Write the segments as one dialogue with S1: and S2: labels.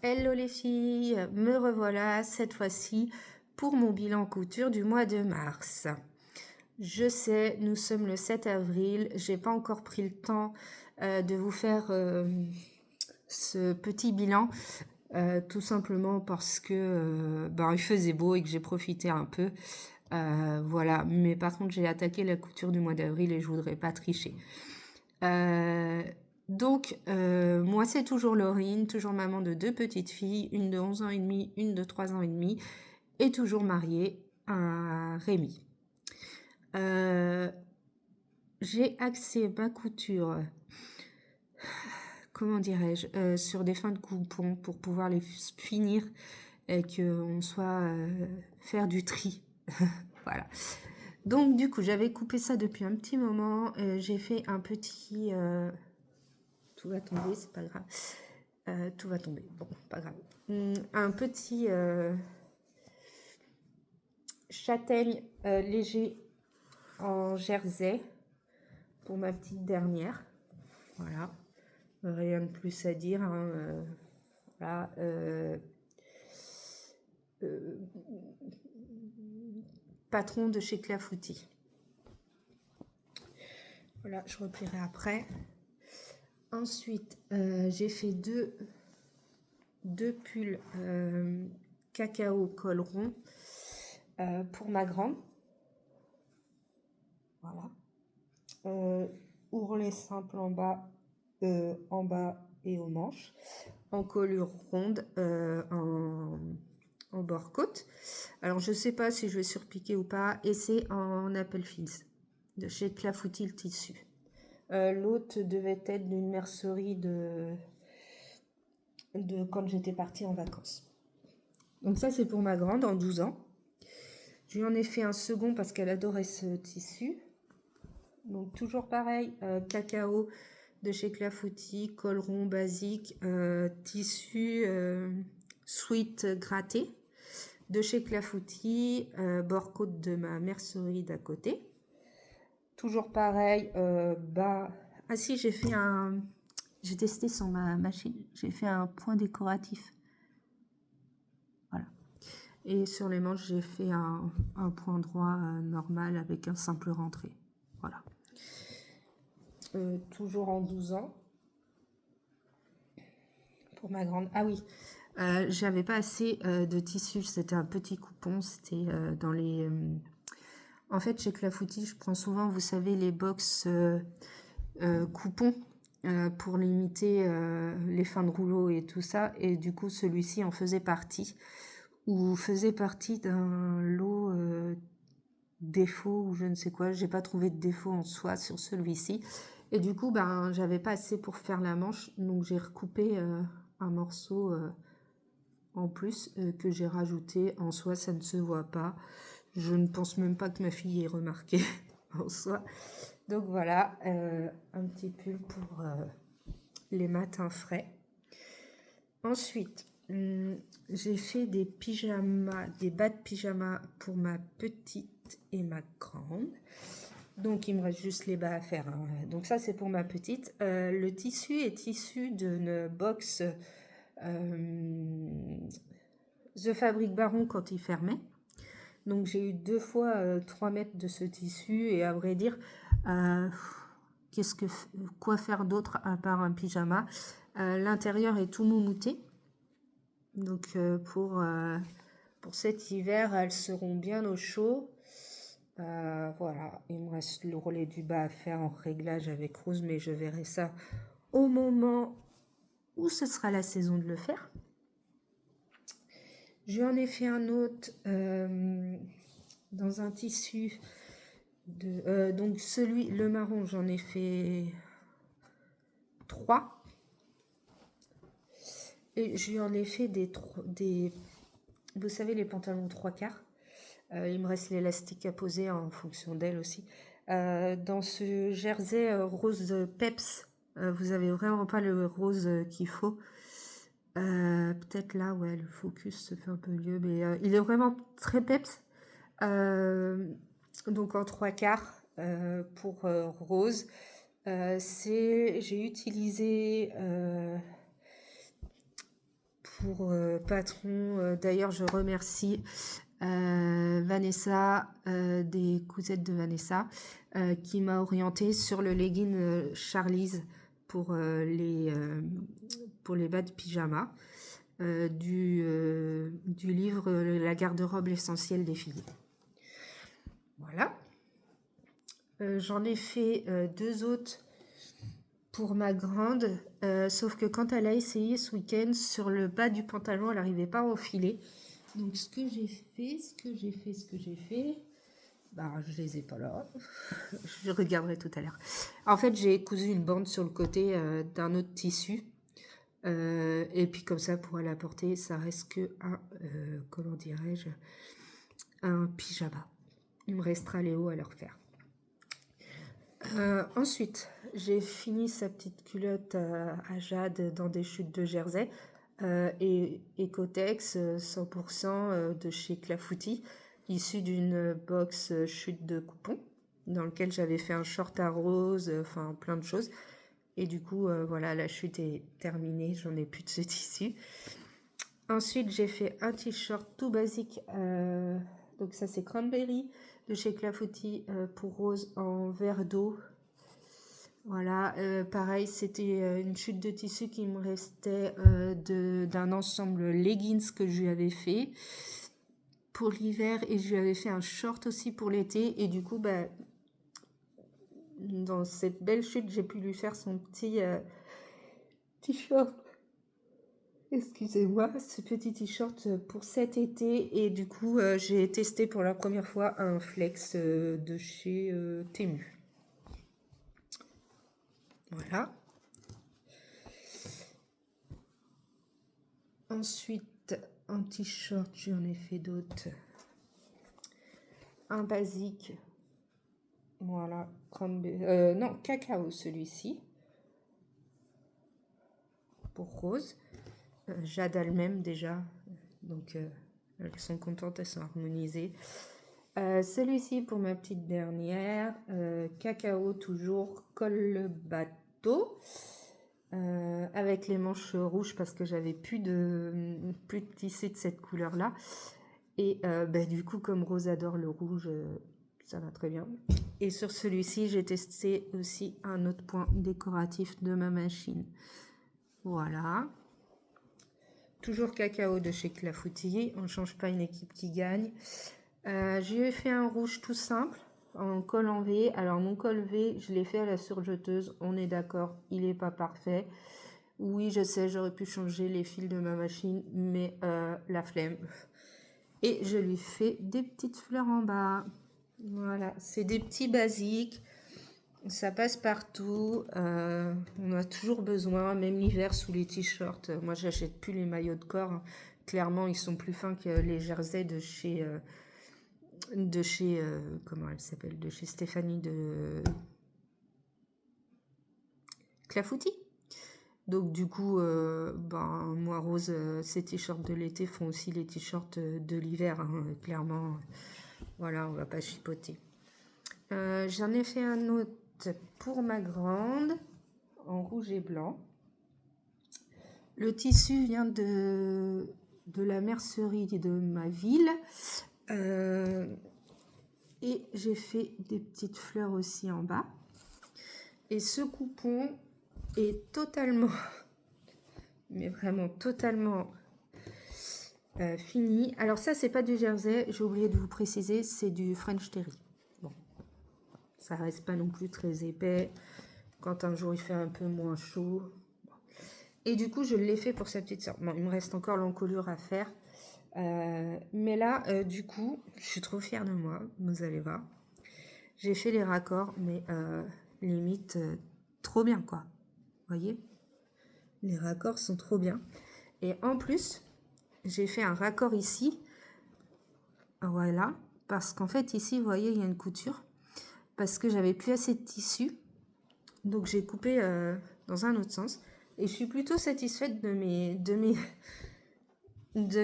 S1: Hello les filles, me revoilà cette fois-ci pour mon bilan couture du mois de mars. Je sais, nous sommes le 7 avril, j'ai pas encore pris le temps de vous faire ce petit bilan, tout simplement parce que il faisait beau et que j'ai profité un peu. Voilà, mais par contre j'ai attaqué la couture du mois d'avril et je voudrais pas tricher. Donc, moi, c'est toujours Laurine, toujours maman de 2 petites filles, une de 11 ans et demi, une de 3 ans et demi, et toujours mariée à Rémi. J'ai axé ma couture, comment dirais-je, sur des fins de coupons pour pouvoir les finir et qu'on soit faire du tri. Voilà. Donc, du coup, j'avais coupé ça depuis un petit moment. J'ai fait un petit... tout va tomber, c'est pas grave. Tout va tomber, bon, pas grave. Un petit châtaigne léger en jersey pour ma petite dernière. Voilà, rien de plus à dire. Hein. Voilà, patron de chez Clafoutis. Voilà, je replierai après. Ensuite, j'ai fait deux pulls cacao col rond pour ma grande. Voilà. Ourlet simple en bas et aux manches. En colure ronde en bord côte. Alors, je sais pas si je vais surpiquer ou pas. Et c'est en Apple Fills de chez Clafoutis le tissu. L'autre devait être d'une mercerie de quand j'étais partie en vacances. Donc ça, c'est pour ma grande en 12 ans. Je lui en ai fait un second parce qu'elle adorait ce tissu. Donc toujours pareil, cacao de chez Clafoutis, col rond basique, tissu sweat gratté de chez Clafoutis, bord côte de ma mercerie d'à côté. Toujours pareil, Ah si, j'ai testé sur ma machine, j'ai fait un point décoratif. Voilà. Et sur les manches, j'ai fait un point droit normal avec un simple rentré. Voilà. Toujours en 12 ans. Pour ma grande. Ah oui, j'avais pas assez de tissu. C'était un petit coupon. C'était dans les... En fait, chez Clafoutis, je prends souvent, vous savez, les box coupons pour limiter les fins de rouleau et tout ça. Et du coup, celui-ci en faisait partie. Ou faisait partie d'un lot défaut ou je ne sais quoi. J'ai pas trouvé de défaut en soi sur celui-ci. Et du coup, j'avais pas assez pour faire la manche. Donc, j'ai recoupé un morceau en plus que j'ai rajouté. En soi, ça ne se voit pas. Je ne pense même pas que ma fille ait remarqué en soi. Donc voilà, un petit pull pour les matins frais. Ensuite, j'ai fait des pyjamas, des bas de pyjama pour ma petite et ma grande. Donc, il me reste juste les bas à faire. Hein. Donc, ça, c'est pour ma petite. Le tissu est issu d'une box The Fabric Baron quand il fermait. Donc, j'ai eu 2 fois 3 mètres de ce tissu. Et à vrai dire, quoi faire d'autre à part un pyjama? L'intérieur est tout moumouté. Donc, pour cet hiver, elles seront bien au chaud. Voilà, il me reste le relais du bas à faire en réglage avec Rose, mais je verrai ça au moment où ce sera la saison de le faire. J'en ai fait un autre dans un tissu donc le marron, j'en ai fait 3 et je lui en ai fait des vous savez, les pantalons 3/4. Il me reste l'élastique à poser en fonction d'elle aussi. Dans ce jersey rose peps, vous avez vraiment pas le rose qu'il faut. Peut-être là, ouais, le focus se fait un peu mieux, mais il est vraiment très peps. Donc en 3/4 pour rose. J'ai utilisé pour patron. D'ailleurs, je remercie Vanessa, des cousettes de Vanessa, qui m'a orientée sur le legging Charlize pour les bas de pyjama du livre La garde-robe essentielle des filles. Voilà. J'en ai fait 2 autres pour ma grande, sauf que quand elle a essayé ce week-end, sur le bas du pantalon, elle n'arrivait pas à enfiler. Donc ce que j'ai fait, bah je les ai pas là, je regarderai tout à l'heure. En fait, j'ai cousu une bande sur le côté d'un autre tissu, et puis comme ça, pour la porter, ça reste que comment dirais-je, un pyjama. Il me restera les hauts à leur faire. Ensuite, j'ai fini sa petite culotte à Jade dans des chutes de jersey et Ecotex 100% de chez Clafoutis, issu d'une box chute de coupons dans lequel j'avais fait un short à rose, enfin plein de choses. Et du coup, voilà, la chute est terminée, j'en ai plus de ce tissu. Ensuite, j'ai fait un t-shirt tout basique, donc ça c'est Cranberry de chez Clafoutis pour rose en vert d'eau. Voilà, pareil, c'était une chute de tissu qui me restait d'un ensemble leggings que je lui avais fait pour l'hiver, et je lui avais fait un short aussi pour l'été, et du coup, bah, dans cette belle chute, j'ai pu lui faire son petit t-shirt. Excusez-moi, ce petit t-shirt pour cet été, et du coup j'ai testé pour la première fois un flex de chez Temu. Voilà. Ensuite, un t-shirt, j'en ai fait d'autres. Un basique. Voilà, non, cacao celui-ci. Pour rose. Jade elle-même déjà. Donc elles sont contentes, elles sont harmonisées. Celui-ci pour ma petite dernière, cacao toujours, col le bateau, avec les manches rouges parce que j'avais plus de tissu de cette couleur là, et bah, du coup comme Rose adore le rouge, ça va très bien. Et sur celui-ci j'ai testé aussi un autre point décoratif de ma machine. Voilà. Toujours cacao de chez Clafoutis, on ne change pas une équipe qui gagne. Je lui ai fait un rouge tout simple en col en V. Alors mon col V, je l'ai fait à la surjeteuse, on est d'accord, il n'est pas parfait. Oui, je sais, j'aurais pu changer les fils de ma machine, mais la flemme. Et je lui fais des petites fleurs en bas. Voilà, c'est des petits basiques. Ça passe partout. On a toujours besoin, même l'hiver sous les t-shirts. Moi, j'achète plus les maillots de corps, hein. Clairement, ils sont plus fins que les jerseys de chez comment elle s'appelle, de chez Stéphanie de Clafoutis. Donc du coup, ben moi Rose, ces t-shirts de l'été font aussi les t-shirts de l'hiver, hein, clairement. Voilà, on va pas chipoter. J'en ai fait un autre pour ma grande en rouge et blanc. Le tissu vient de la mercerie de ma ville. Et j'ai fait des petites fleurs aussi en bas. Et ce coupon est totalement, mais vraiment totalement fini. Alors ça, c'est pas du jersey, j'ai oublié de vous préciser, c'est du French Terry. Bon, ça reste pas non plus très épais quand un jour il fait un peu moins chaud. Et du coup, je l'ai fait pour sa petite sœur. Bon, il me reste encore l'encolure à faire. Mais là, du coup, je suis trop fière de moi, vous allez voir. J'ai fait les raccords, mais limite trop bien, quoi. Vous voyez? Les raccords sont trop bien. Et en plus, j'ai fait un raccord ici. Voilà. Parce qu'en fait, ici, vous voyez, il y a une couture. Parce que j'avais plus assez de tissu. Donc, j'ai coupé dans un autre sens. Et je suis plutôt satisfaite de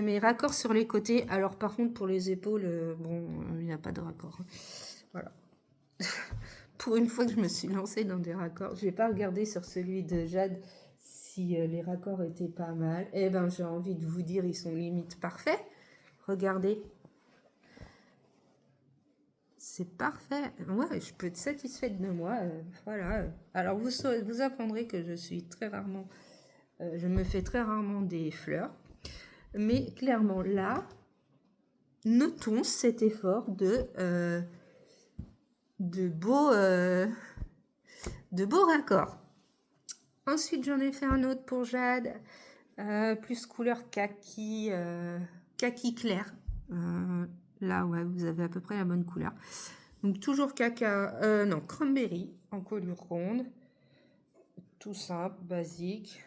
S1: mes raccords sur les côtés. Alors, par contre, pour les épaules, bon, il n'y a pas de raccord. Voilà. Pour une fois que je me suis lancée dans des raccords, je vais pas regarder sur celui de Jade si les raccords étaient pas mal. Eh ben, j'ai envie de vous dire, ils sont limite parfaits. Regardez. C'est parfait. Ouais, je peux être satisfaite de moi. Voilà. Alors, vous apprendrez que je suis très rarement... je me fais très rarement des fleurs. Mais clairement, là, notons cet effort de beaux raccords. Ensuite, j'en ai fait un autre pour Jade, plus couleur kaki, kaki clair. Là, ouais, vous avez à peu près la bonne couleur. Donc, toujours cranberry en colure ronde. Tout simple, basique.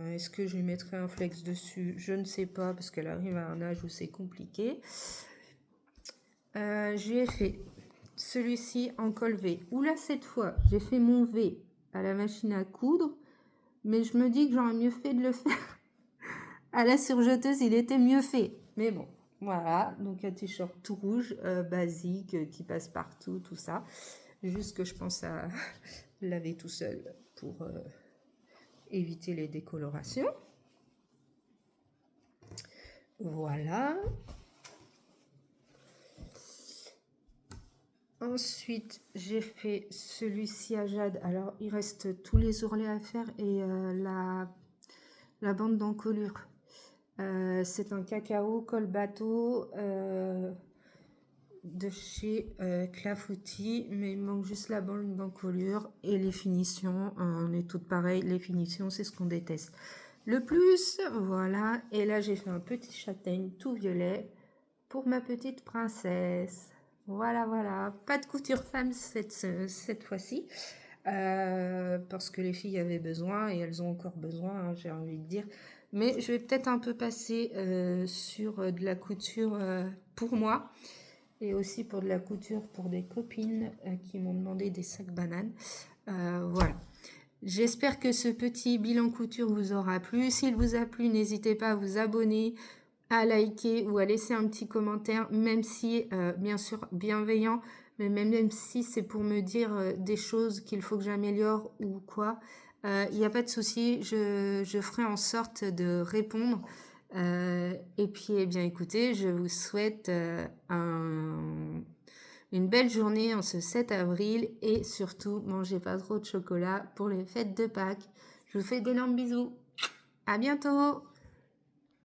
S1: Est-ce que je lui mettrai un flex dessus? Je ne sais pas, parce qu'elle arrive à un âge où c'est compliqué. J'ai fait celui-ci en col V. Oula, cette fois, j'ai fait mon V à la machine à coudre. Mais je me dis que j'aurais mieux fait de le faire à la surjeteuse. Il était mieux fait. Mais bon, voilà. Donc, un t-shirt tout rouge, basique, qui passe partout, tout ça. Juste que je pense à laver tout seul pour éviter les décolorations. Voilà. Ensuite, j'ai fait celui-ci à Jade. Alors, il reste tous les ourlets à faire et la bande d'encolure. C'est un cacao col bateau de chez Clafoutis, mais il manque juste la bande d'encolure et les finitions. On est toutes pareilles. Les finitions, c'est ce qu'on déteste le plus. Voilà. Et là, j'ai fait un petit châtaigne tout violet pour ma petite princesse. Voilà, voilà. Pas de couture femme cette fois-ci. Parce que les filles avaient besoin et elles ont encore besoin, hein, j'ai envie de dire. Mais je vais peut-être un peu passer sur de la couture pour moi et aussi pour de la couture pour des copines qui m'ont demandé des sacs bananes. Voilà. J'espère que ce petit bilan couture vous aura plu. S'il vous a plu, n'hésitez pas à vous abonner, à liker ou à laisser un petit commentaire, même si, bien sûr, bienveillant, mais même si c'est pour me dire des choses qu'il faut que j'améliore ou quoi, il n'y a pas de souci, je ferai en sorte de répondre. Et puis, eh bien, écoutez, je vous souhaite une belle journée en ce 7 avril et surtout, mangez pas trop de chocolat pour les fêtes de Pâques. Je vous fais d'énormes bisous. À bientôt!